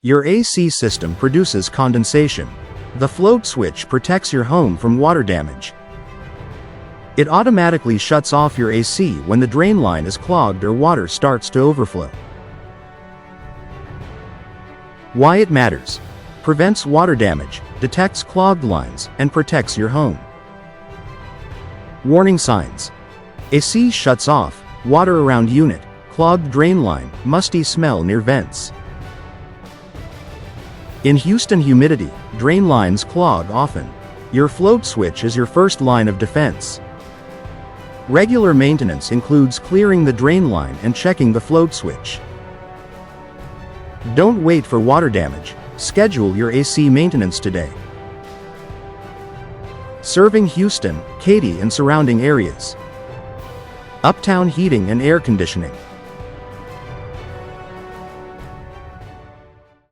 Your AC system produces condensation. The float switch protects your home from water damage. It automatically shuts off your AC when the drain line is clogged or water starts to overflow. Why it matters: prevents water damage, detects clogged lines, and protects your home. Warning signs: AC shuts off, water around unit, clogged drain line, musty smell near vents. In Houston humidity, drain lines clog often. Your float switch is your first line of defense. Regular maintenance includes clearing the drain line and checking the float switch. Don't wait for water damage. Schedule your AC maintenance today. Serving Houston, Katy and surrounding areas. Uptown Heating and Air Conditioning.